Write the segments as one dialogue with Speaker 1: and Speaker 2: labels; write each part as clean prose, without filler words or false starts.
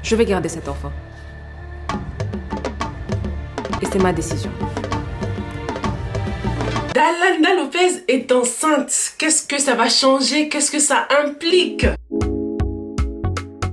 Speaker 1: Je vais garder cet enfant. Et c'est ma décision.
Speaker 2: Dalanda Lopez est enceinte. Qu'est-ce que ça va changer? Qu'est-ce que ça implique?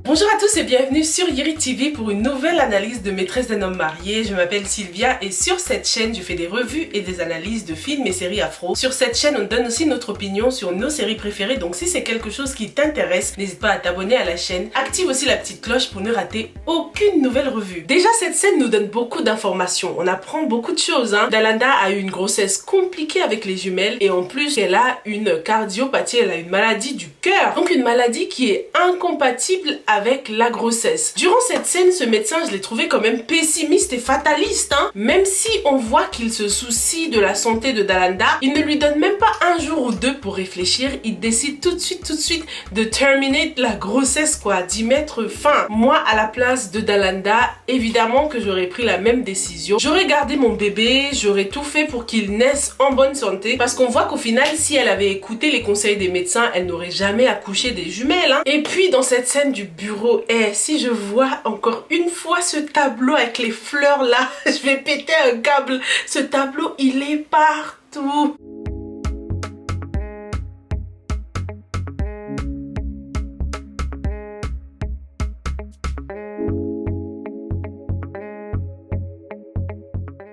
Speaker 2: Bonjour à tous et bienvenue sur Yiri TV pour une nouvelle analyse de Maîtresse d'un homme marié. Je m'appelle Sylvia et sur cette chaîne, je fais des revues et des analyses de films et séries afro. Sur cette chaîne, on donne aussi notre opinion sur nos séries préférées. Donc si c'est quelque chose qui t'intéresse, n'hésite pas à t'abonner à la chaîne. Active aussi la petite cloche pour ne rater aucune nouvelle revue. Déjà, cette scène nous donne beaucoup d'informations. On apprend beaucoup de choses. Dalanda a eu une grossesse compliquée avec les jumelles et en plus, elle a une cardiopathie, elle a une maladie du cœur. Donc une maladie qui est incompatible avec la grossesse. Durant cette scène, ce médecin, je l'ai trouvé quand même pessimiste et fataliste. Même si on voit qu'il se soucie de la santé de Dalanda, il ne lui donne même pas un jour ou deux pour réfléchir. Il décide tout de suite de terminer la grossesse, quoi, d'y mettre fin. Moi, à la place de Dalanda, évidemment que j'aurais pris la même décision. J'aurais gardé mon bébé, j'aurais tout fait pour qu'il naisse en bonne santé, parce qu'on voit qu'au final, si elle avait écouté les conseils des médecins, elle n'aurait jamais accouché des jumelles. Et puis, dans cette scène du bureau, si je vois encore une fois ce tableau avec les fleurs là, je vais péter un câble. Ce tableau, il est partout.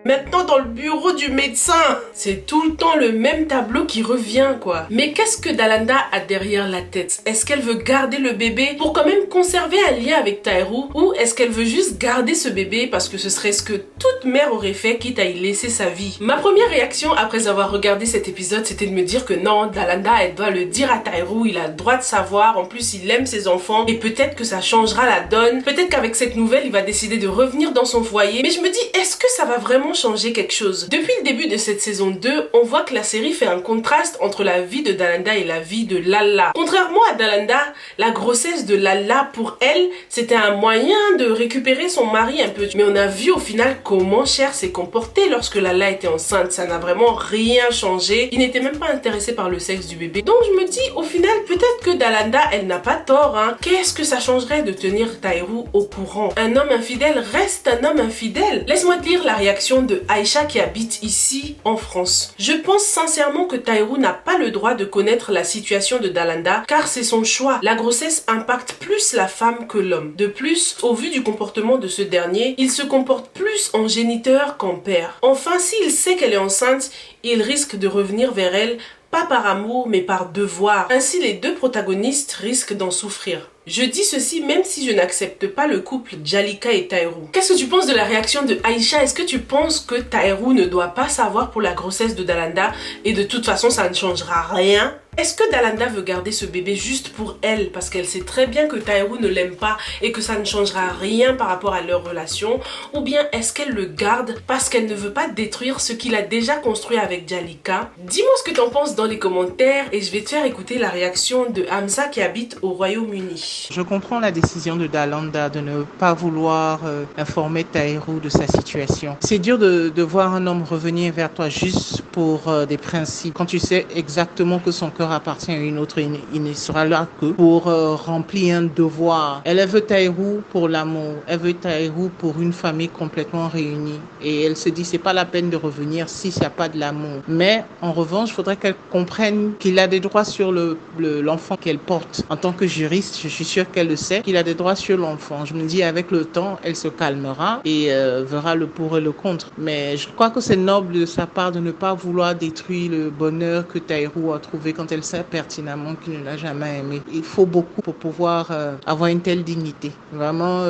Speaker 2: Maintenant dans le bureau du médecin, c'est tout le temps le même tableau qui revient quoi. Mais qu'est-ce que Dalanda a derrière la tête? Est-ce qu'elle veut garder le bébé pour quand même conserver un lien avec Taïru, ou est-ce qu'elle veut juste garder ce bébé parce que ce serait ce que toute mère aurait fait quitte à y laisser sa vie? Ma première réaction après avoir regardé cet épisode, c'était de me dire que non, Dalanda elle doit le dire à Taïru, il a le droit de savoir, en plus il aime ses enfants et peut-être que ça changera la donne. Peut-être qu'avec cette nouvelle il va décider de revenir dans son foyer, mais je me dis est-ce que ça va vraiment changer quelque chose? Depuis le début de cette saison 2, on voit que la série fait un contraste entre la vie de Dalanda et la vie de Lala. Contrairement à Dalanda, la grossesse de Lala pour elle, c'était un moyen de récupérer son mari un peu. Mais on a vu au final comment Cher s'est comporté lorsque Lala était enceinte. Ça n'a vraiment rien changé. Il n'était même pas intéressé par le sexe du bébé. Donc je me dis au final peut-être que Dalanda elle n'a pas tort. Qu'est-ce que ça changerait de tenir Taïru au courant? Un homme infidèle reste un homme infidèle. Laisse-moi te lire la réaction de Aïcha qui habite ici en France. Je pense sincèrement que Taïru n'a pas le droit de connaître la situation de Dalanda car c'est son choix. La grossesse impacte plus la femme que l'homme. De plus, au vu du comportement de ce dernier, il se comporte plus en géniteur qu'en père. Enfin, s'il sait qu'elle est enceinte, il risque de revenir vers elle pas par amour mais par devoir. Ainsi, les deux protagonistes risquent d'en souffrir. Je dis ceci même si je n'accepte pas le couple Jalika et Taïru. Qu'est-ce que tu penses de la réaction de Aïcha? Est-ce que tu penses que Taïru ne doit pas savoir pour la grossesse de Dalanda et de toute façon ça ne changera rien? Est-ce que Dalanda veut garder ce bébé juste pour elle parce qu'elle sait très bien que Taïru ne l'aime pas et que ça ne changera rien par rapport à leur relation? Ou bien est-ce qu'elle le garde parce qu'elle ne veut pas détruire ce qu'il a déjà construit avec Jalika? Dis-moi ce que tu en penses dans les commentaires et je vais te faire écouter la réaction de Hamza qui habite au Royaume-Uni.
Speaker 3: Je comprends la décision de Dalanda de ne pas vouloir informer Taïru de sa situation. C'est dur de voir un homme revenir vers toi juste pour des principes. Quand tu sais exactement que son cœur appartient à une autre, il ne sera là que pour remplir un devoir. Elle veut Taïru pour l'amour. Elle veut Taïru pour une famille complètement réunie. Et elle se dit c'est pas la peine de revenir si il n'y a pas de l'amour. Mais en revanche, il faudrait qu'elle comprenne qu'il a des droits sur l'enfant qu'elle porte. En tant que juriste, je suis sûre qu'elle le sait, qu'il a des droits sur l'enfant. Je me dis avec le temps, elle se calmera et verra le pour et le contre. Mais je crois que c'est noble de sa part de ne pas vouloir détruire le bonheur que Taïru a trouvé quand elle sait pertinemment qu'il ne l'a jamais aimé. Il faut beaucoup pour pouvoir avoir une telle dignité. Vraiment,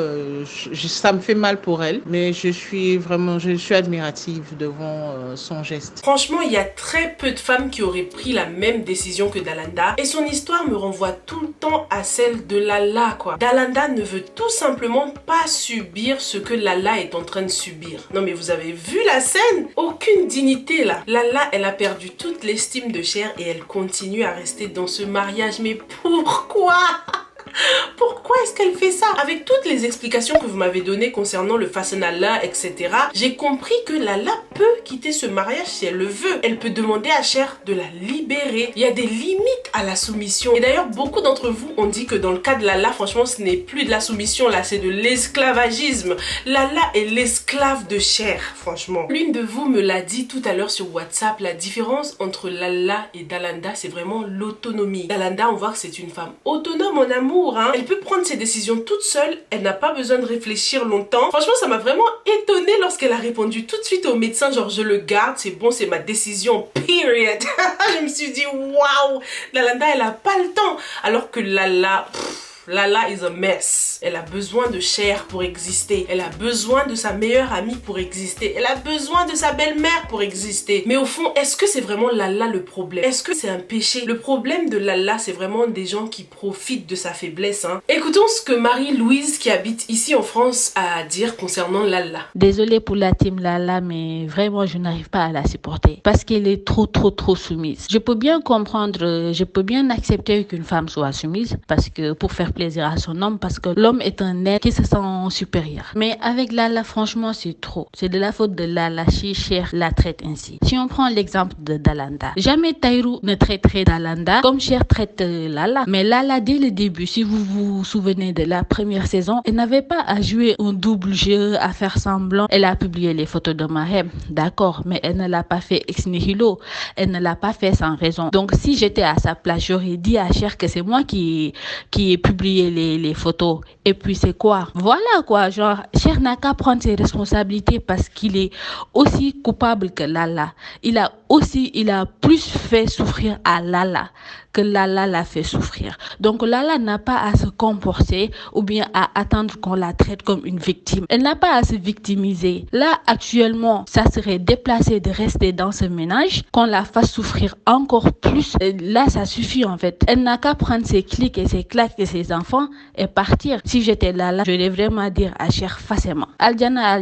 Speaker 3: ça me fait mal pour elle, mais je suis admirative devant son geste.
Speaker 2: Franchement, il y a très peu de femmes qui auraient pris la même décision que Dalanda et son histoire me renvoie tout le temps à celle de Lala quoi. Dalanda ne veut tout simplement pas subir ce que Lala est en train de subir. Non mais vous avez vu la scène? Aucune dignité là. Lala elle a perdu toute l'estime de Cher et elle continue à rester dans ce mariage. Mais pourquoi? Pourquoi est-ce qu'elle fait ça? Avec toutes les explications que vous m'avez données concernant le Fasenala, etc., j'ai compris que Lala peut quitter ce mariage si elle le veut. Elle peut demander à Cher de la libérer. Il y a des limites à la soumission. Et d'ailleurs, beaucoup d'entre vous ont dit que dans le cas de Lala, franchement, ce n'est plus de la soumission, là, c'est de l'esclavagisme. Lala est l'esclave de Cher, franchement. L'une de vous me l'a dit tout à l'heure sur WhatsApp, la différence entre Lala et Dalanda, c'est vraiment l'autonomie. Dalanda, on voit que c'est une femme autonome en amour, hein. Elle peut prendre ses décisions toute seule, elle n'a pas besoin de réfléchir longtemps. Franchement, ça m'a vraiment étonnée lorsqu'elle a répondu tout de suite au médecin, genre je le garde, c'est bon, c'est ma décision, period. Je me suis dit, waouh, Dalanda, elle a pas le temps. Alors que Lala... Lala is a mess. Elle a besoin de Cher pour exister. Elle a besoin de sa meilleure amie pour exister. Elle a besoin de sa belle-mère pour exister. Mais au fond, est-ce que c'est vraiment Lala le problème? Est-ce que c'est un péché? Le problème de Lala, c'est vraiment des gens qui profitent de sa faiblesse, hein. Écoutons ce que Marie-Louise, qui habite ici en France, a à dire concernant Lala.
Speaker 4: Désolée pour la team Lala, mais vraiment, je n'arrive pas à la supporter. Parce qu'elle est trop soumise. Je peux bien comprendre, je peux bien accepter qu'une femme soit soumise. Parce que pour faire plaisir à son homme, parce que l'homme est un être qui se sent supérieur. Mais avec Lala, franchement, c'est trop. C'est de la faute de Lala si Cher la traite ainsi. Si on prend l'exemple de Dalanda, jamais Tahirou ne traiterait Dalanda comme Cher traite Lala. Mais Lala, dès le début, si vous vous souvenez de la première saison, elle n'avait pas à jouer un double jeu, à faire semblant. Elle a publié les photos de Mahem, d'accord, mais elle ne l'a pas fait ex nihilo. Elle ne l'a pas fait sans raison. Donc, si j'étais à sa place, j'aurais dit à Cher que c'est moi qui ai publié les photos. Et puis c'est quoi? Voilà quoi, genre Cher n'a qu'à prendre ses responsabilités parce qu'il est aussi coupable que Lala. Il a plus fait souffrir à Lala que Lala l'a fait souffrir. Donc Lala n'a pas à se comporter ou bien à attendre qu'on la traite comme une victime. Elle n'a pas à se victimiser. Là, actuellement, ça serait déplacé de rester dans ce ménage, qu'on la fasse souffrir encore plus. Et là, ça suffit en fait. Elle n'a qu'à prendre ses clics et ses claques et ses enfants et partir. Si j'étais Lala, je vais vraiment dire à Cher facilement. Aljana,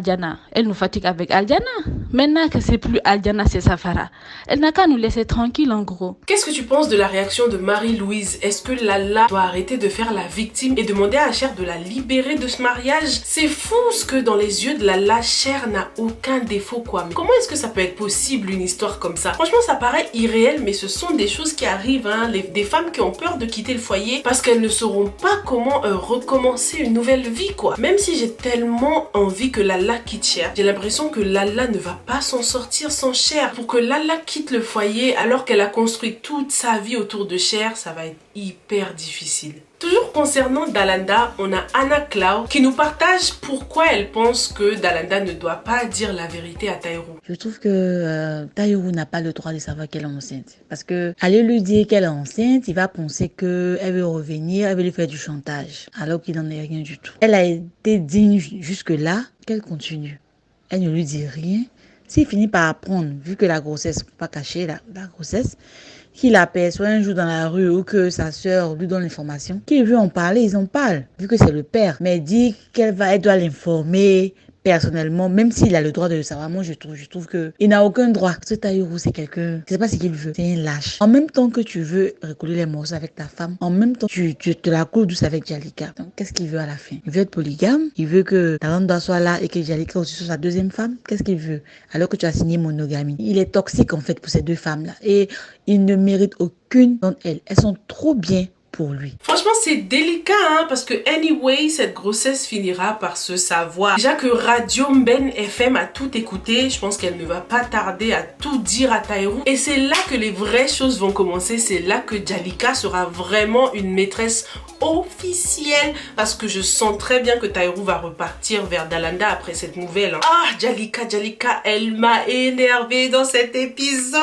Speaker 4: elle nous fatigue avec Aljana. Maintenant que c'est plus Aljana, c'est Safara. Elle n'a qu'à nous laisser tranquille en gros.
Speaker 2: Qu'est-ce que tu penses de la réaction de Marie-Louise? Est-ce que Lala doit arrêter de faire la victime et demander à Cher de la libérer de ce mariage? C'est fou ce que dans les yeux de Lala, Cher n'a aucun défaut quoi. Mais comment est-ce que ça peut être possible une histoire comme ça? Franchement, ça paraît irréel, mais ce sont des choses qui arrivent, hein. Des femmes qui ont peur de quitter le foyer parce qu'elles ne sauront pas comment recommencer une nouvelle vie quoi. Même si j'ai tellement envie que Lala quitte Cher, j'ai l'impression que Lala ne va pas s'en sortir sans Cher. Pour que Lala quitte le foyer alors qu'elle a construit toute sa vie autour de Cher, ça va être hyper difficile. Toujours concernant Dalanda, on a Anna Clau qui nous partage pourquoi elle pense que Dalanda ne doit pas dire la vérité à Tahirou.
Speaker 5: Je trouve que Tahirou n'a pas le droit de savoir qu'elle est enceinte. Parce que aller lui dire qu'elle est enceinte, il va penser qu'elle veut revenir, elle veut lui faire du chantage. Alors qu'il n'en est rien du tout. Elle a été digne jusque-là, qu'elle continue. Elle ne lui dit rien. S'il finit par apprendre, vu que la grossesse, pas cacher la grossesse, qu'il aperçoit un jour dans la rue ou que sa sœur lui donne l'information, qu'il veut en parler, ils en parlent, vu que c'est le père. Mais dit elle doit l'informer personnellement, même s'il a le droit de le savoir. Moi, je trouve que il n'a aucun droit. Ce Tahirou, c'est quelqu'un, je sais pas ce qu'il veut, c'est un lâche. En même temps que tu veux recoller les morceaux avec ta femme, en même temps, tu te la coules douce avec Jalika. Donc, qu'est-ce qu'il veut à la fin? Il veut être polygame, il veut que Dalanda soit là et que Jalika aussi soit sa deuxième femme. Qu'est-ce qu'il veut? Alors que tu as signé monogamie. Il est toxique, en fait, pour ces deux femmes-là. Et il ne mérite aucune d'entre elles. Elles sont trop bien pour lui.
Speaker 2: Franchement, c'est délicat, hein, parce que anyway, cette grossesse finira par se savoir. Déjà que Radio Mben FM a tout écouté, je pense qu'elle ne va pas tarder à tout dire à Tahirou. Et c'est là que les vraies choses vont commencer. C'est là que Jalika sera vraiment une maîtresse officielle, parce que je sens très bien que Tahirou va repartir vers Dalanda après cette nouvelle, hein. Ah, Jalika, elle m'a énervée dans cet épisode.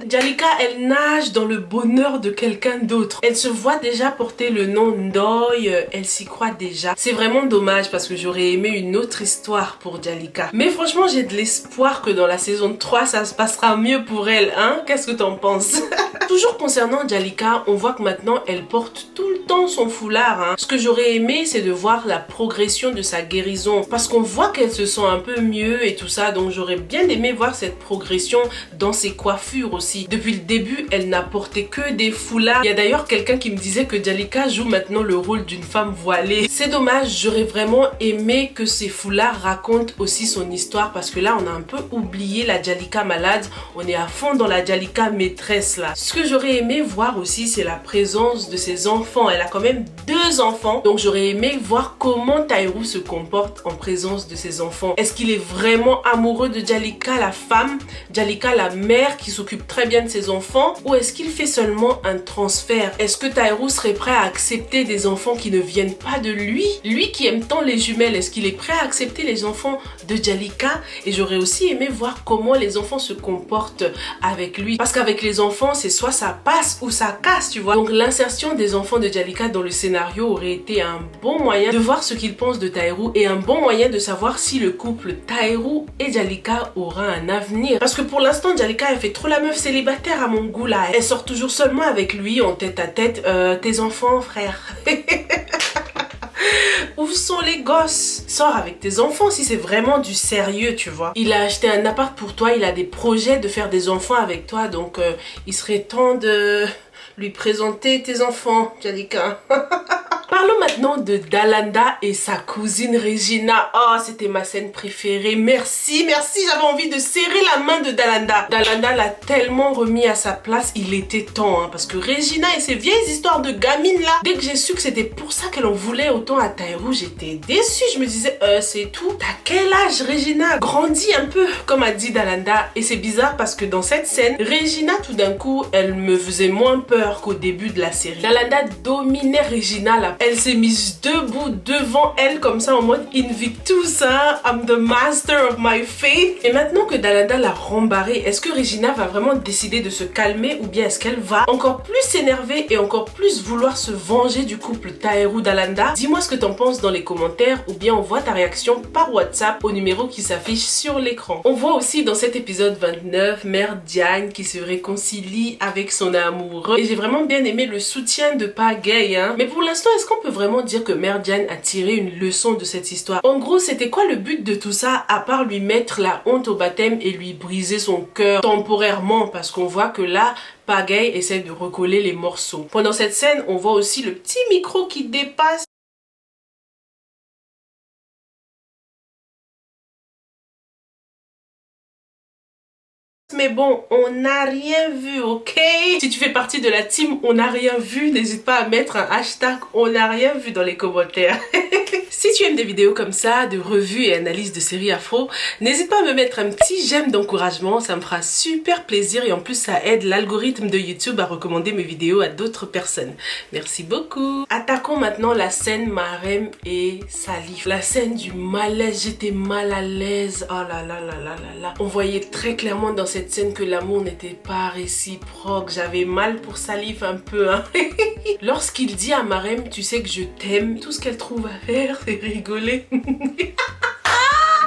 Speaker 2: Jalika, elle nage dans le bonheur de quelqu'un d'autre. Elle se voit déjà porter le nom Ndoye, elle s'y croit déjà. C'est vraiment dommage parce que j'aurais aimé une autre histoire pour Jalika. Mais franchement, j'ai de l'espoir que dans la saison 3, ça se passera mieux pour elle, hein? Qu'est-ce que t'en penses? Toujours concernant Jalika, on voit que maintenant elle porte tout le temps son foulard. Hein. Ce que j'aurais aimé, c'est de voir la progression de sa guérison. Parce qu'on voit qu'elle se sent un peu mieux et tout ça. Donc j'aurais bien aimé voir cette progression dans ses coiffures aussi. Depuis le début, elle n'a porté que des foulards. Il y a d'ailleurs quelqu'un qui me disait que Jalika joue maintenant le rôle d'une femme voilée. C'est dommage, j'aurais vraiment aimé que ces foulards racontent aussi son histoire. Parce que là, on a un peu oublié la Jalika malade. On est à fond dans la Jalika maîtresse là. Ce que j'aurais aimé voir aussi, c'est la présence de ses enfants. Elle a quand même 2 enfants. Donc j'aurais aimé voir comment Taïrou se comporte en présence de ses enfants. Est-ce qu'il est vraiment amoureux de Jalika, la femme, Jalika, la mère qui s'occupe très bien de ses enfants, ou est-ce qu'il fait seulement un transfert? Est-ce que Taïrou serait prêt à accepter des enfants qui ne viennent pas de lui? Lui qui aime tant les jumelles, est-ce qu'il est prêt à accepter les enfants de Jalika? Et j'aurais aussi aimé voir comment les enfants se comportent avec lui. Parce qu'avec les enfants, c'est soit ça passe ou ça casse, tu vois. Donc l'insertion des enfants de Jalika dans le scénario aurait été un bon moyen de voir ce qu'ils pensent de Taïrou et un bon moyen de savoir si le couple Taïrou et Jalika aura un avenir. Parce que pour l'instant, Jalika, elle fait trop la meuf célibataire à mon goût là. Elle sort toujours seulement avec lui en tête à tête. Tes enfants, frère. Où sont les gosses? Sors avec tes enfants si c'est vraiment du sérieux, tu vois. Il a acheté un appart pour toi, il a des projets de faire des enfants avec toi, donc il serait temps de lui présenter tes enfants, Jalika. Parlons maintenant de Dalanda et sa cousine Regina. Oh, c'était ma scène préférée. Merci, merci. J'avais envie de serrer la main de Dalanda. Dalanda l'a tellement remis à sa place. Il était temps, hein, parce que Regina et ses vieilles histoires de gamines là, dès que j'ai su que c'était pour ça qu'elle en voulait autant à Taïrou, j'étais déçue. Je me disais, c'est tout. T'as quel âge, Regina? Grandis un peu, comme a dit Dalanda. Et c'est bizarre parce que dans cette scène, Regina, tout d'un coup, elle me faisait moins peur qu'au début de la série. Dalanda dominait Regina là. Elle s'est mise debout devant elle comme ça en mode Invictus, hein? I'm the master of my fate. Et maintenant que Dalanda l'a rembarrée, est-ce que Regina va vraiment décider de se calmer ou bien est-ce qu'elle va encore plus s'énerver et encore plus vouloir se venger du couple Taïrou-Dalanda? Dis-moi ce que t'en penses dans les commentaires ou bien envoie ta réaction par WhatsApp au numéro qui s'affiche sur l'écran. On voit aussi dans cet épisode 29 Mère Diane qui se réconcilie avec son amoureux et j'ai vraiment bien aimé le soutien de Pagaye, hein? Mais pour l'instant, est-ce qu'on peut vraiment dire que Mère Diane a tiré une leçon de cette histoire? En gros, c'était quoi le but de tout ça à part lui mettre la honte au baptême et lui briser son cœur temporairement? Parce qu'on voit que là, Pagaye essaie de recoller les morceaux. Pendant cette scène, on voit aussi le petit micro qui dépasse. Mais bon, on n'a rien vu, ok? Si tu fais partie de la team on n'a rien vu, n'hésite pas à mettre un hashtag on n'a rien vu dans les commentaires. Si tu aimes des vidéos comme ça, de revues et analyses de séries afro, n'hésite pas à me mettre un petit j'aime d'encouragement, ça me fera super plaisir et en plus ça aide l'algorithme de YouTube à recommander mes vidéos à d'autres personnes. Merci beaucoup. Attaquons maintenant la scène Marème et Salif. La scène du malaise, j'étais mal à l'aise. Oh là là là là là là. On voyait très clairement dans cette scène que l'amour n'était pas réciproque. J'avais mal pour Salif un peu, hein. Lorsqu'il dit à Marème, tu sais que je t'aime, tout ce qu'elle trouve à faire, c'est rigoler.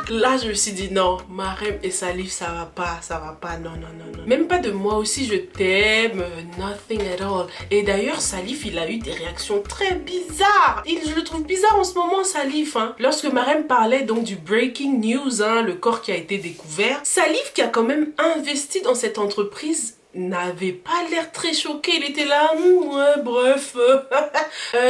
Speaker 2: Là, je me suis dit non, Marème et Salif, ça va pas, non, non, non, non. Même pas de moi aussi, je t'aime, nothing at all. Et d'ailleurs, Salif, il a eu des réactions très bizarres. Je le trouve bizarre en ce moment, Salif, hein. Lorsque Marème parlait donc du breaking news, hein, le corps qui a été découvert, Salif, qui a quand même investi dans cette entreprise, n'avait pas l'air très choqué, il était là, ouais, bref.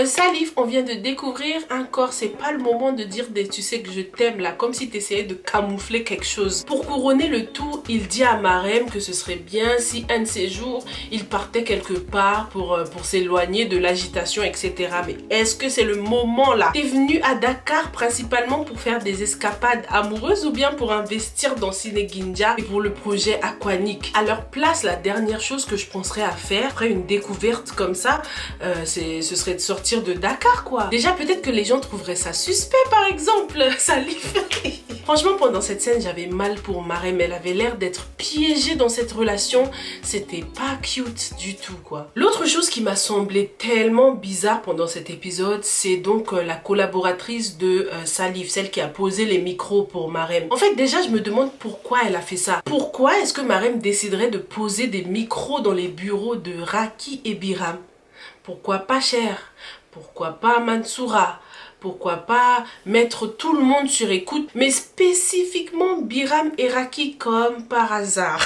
Speaker 2: Salif, on vient de découvrir un corps, c'est pas le moment de dire des tu sais que je t'aime là, comme si tu essayais de camoufler quelque chose. Pour couronner le tout, il dit à Marème que ce serait bien si un de ces jours, il partait quelque part pour s'éloigner de l'agitation, etc. Mais est-ce que c'est le moment là? T'es venu à Dakar principalement pour faire des escapades amoureuses ou bien pour investir dans Sénégindia et pour le projet Aquanic? À leur place, la dernière chose que je penserais à faire après une découverte comme ça, ce serait de sortir de Dakar, quoi. Déjà, peut-être que les gens trouveraient ça suspect, par exemple, Salif. Franchement, pendant cette scène, j'avais mal pour Marem. Elle avait l'air d'être piégée dans cette relation. C'était pas cute du tout, quoi. L'autre chose qui m'a semblé tellement bizarre pendant cet épisode, c'est donc la collaboratrice de Salif, celle qui a posé les micros pour Marem. En fait, déjà, je me demande pourquoi elle a fait ça. Pourquoi est-ce que Marem déciderait de poser des micros dans les bureaux de Raki et Biram? Pourquoi pas Cher? Pourquoi pas Mansoura? Pourquoi pas mettre tout le monde sur écoute, mais spécifiquement Biram et Raki comme par hasard.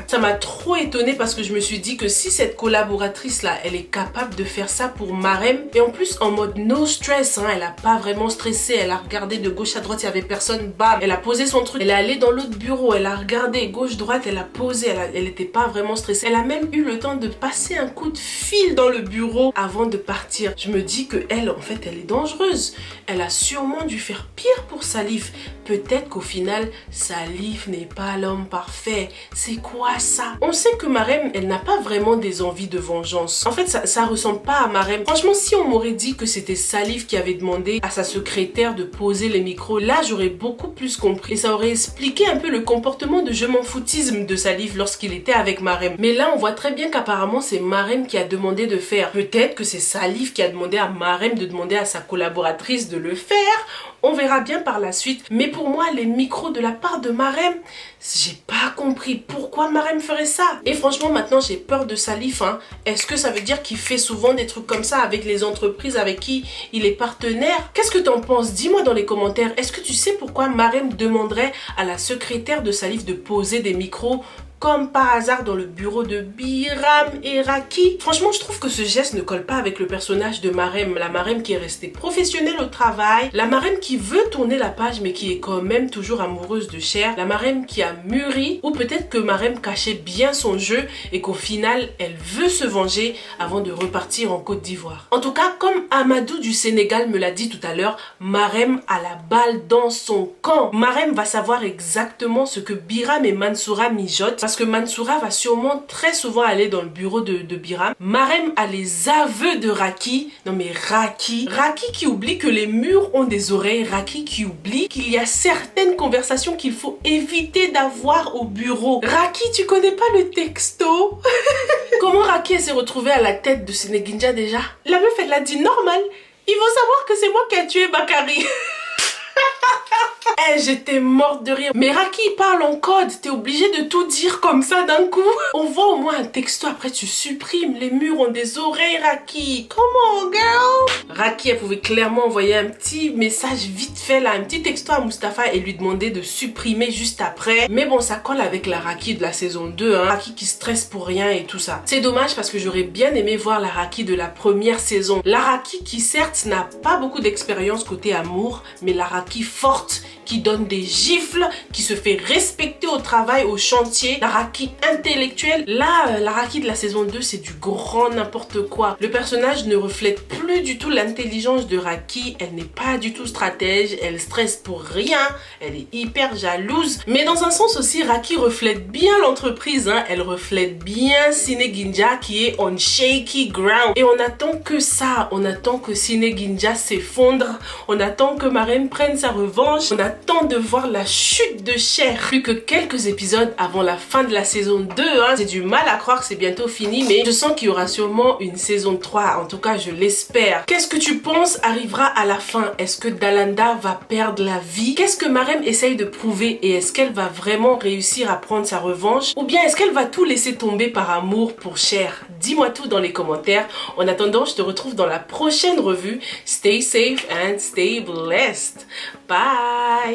Speaker 2: Ça m'a trop étonnée parce que je me suis dit que si cette collaboratrice-là, elle est capable de faire ça pour Marem, et en plus en mode no stress, hein, elle a pas vraiment stressé, elle a regardé de gauche à droite, il y avait personne, bam, elle a posé son truc, elle est allée dans l'autre bureau, elle a regardé gauche-droite, elle a posé, elle était pas vraiment stressée. Elle a même eu le temps de passer un coup de fil dans le bureau avant de partir. Je me dis que elle, en fait, elle est dangereuse. Elle a sûrement dû faire pire pour Salif. Peut-être qu'au final, Salif n'est pas l'homme parfait. C'est quoi ça? On sait que Marem, elle n'a pas vraiment des envies de vengeance. En fait, ça ressemble pas à Marem. Franchement, si on m'aurait dit que c'était Salif qui avait demandé à sa secrétaire de poser les micros, là, j'aurais beaucoup plus compris. Et ça aurait expliqué un peu le comportement de je m'en foutisme de Salif lorsqu'il était avec Marem. Mais là, on voit très bien qu'apparemment, c'est Marem qui a demandé de faire. Peut-être que c'est Salif qui a demandé à Marem de demander à sa collaboratrice de le faire. On verra bien par la suite. Mais pour moi, les micros de la part de Marem, j'ai pas compris pourquoi Marem ferait ça. Et franchement, maintenant, j'ai peur de Salif. Hein. Est-ce que ça veut dire qu'il fait souvent des trucs comme ça avec les entreprises avec qui il est partenaire? Qu'est-ce que t'en penses? Dis-moi dans les commentaires. Est-ce que tu sais pourquoi Marem demanderait à la secrétaire de Salif de poser des micros comme par hasard dans le bureau de Biram et Raki? Franchement, je trouve que ce geste ne colle pas avec le personnage de Marem. La Marem qui est restée professionnelle au travail. La Marem qui veut tourner la page mais qui est quand même toujours amoureuse de Cher. La Marem qui a mûri. Ou peut-être que Marem cachait bien son jeu et qu'au final, elle veut se venger avant de repartir en Côte d'Ivoire. En tout cas, comme Amadou du Sénégal me l'a dit tout à l'heure, Marem a la balle dans son camp. Marem va savoir exactement ce que Biram et Mansoura mijotent. Parce que Mansoura va sûrement très souvent aller dans le bureau de Biram. Marem a les aveux de Raki. Non mais Raki qui oublie que les murs ont des oreilles. Raki qui oublie qu'il y a certaines conversations qu'il faut éviter d'avoir au bureau. Raki, tu connais pas le texto? Comment Raki s'est retrouvée à la tête de Sénéginja déjà? La meuf, elle l'a dit normal. Il faut savoir que c'est moi qui ai tué Bakary. J'étais morte de rire. Mais Raki parle en code, t'es obligé de tout dire comme ça d'un coup. On voit au moins un texto, après tu supprimes. Les murs ont des oreilles, Raki. Come on, girl. Raki, elle pouvait clairement envoyer un petit message vite fait là, un petit texto à Mustapha et lui demander de supprimer juste après. Mais bon, ça colle avec la Raki de la saison 2, hein. Raki qui stresse pour rien et tout ça. C'est dommage parce que j'aurais bien aimé voir la Raki de la première saison. La Raki qui certes n'a pas beaucoup d'expérience côté amour, mais la Raki forte, qui donne des gifles, qui se fait respecter au travail, au chantier. La Raki intellectuelle. Là, la Raki de la saison 2, c'est du grand n'importe quoi. Le personnage ne reflète plus du tout l'intelligence de Raki. Elle n'est pas du tout stratège. Elle stresse pour rien. Elle est hyper jalouse. Mais dans un sens aussi, Raki reflète bien l'entreprise. Hein. Elle reflète bien Sénéginja qui est on shaky ground. Et on attend que ça. On attend que Sénéginja s'effondre. On attend que Marem prenne sa revanche. On attend de voir la chute de Cher. Plus que quelques épisodes avant la fin de la saison 2. Hein. J'ai du mal à croire que c'est bientôt fini, mais je sens qu'il y aura sûrement une saison 3. En tout cas, je l'espère. Qu'est-ce que tu penses arrivera à la fin? Est-ce que Dalanda va perdre la vie? Qu'est-ce que Marem essaye de prouver? Et est-ce qu'elle va vraiment réussir à prendre sa revanche? Ou bien est-ce qu'elle va tout laisser tomber par amour pour Cher? Dis-moi tout dans les commentaires. En attendant, je te retrouve dans la prochaine revue. Stay safe and stay blessed. Bye!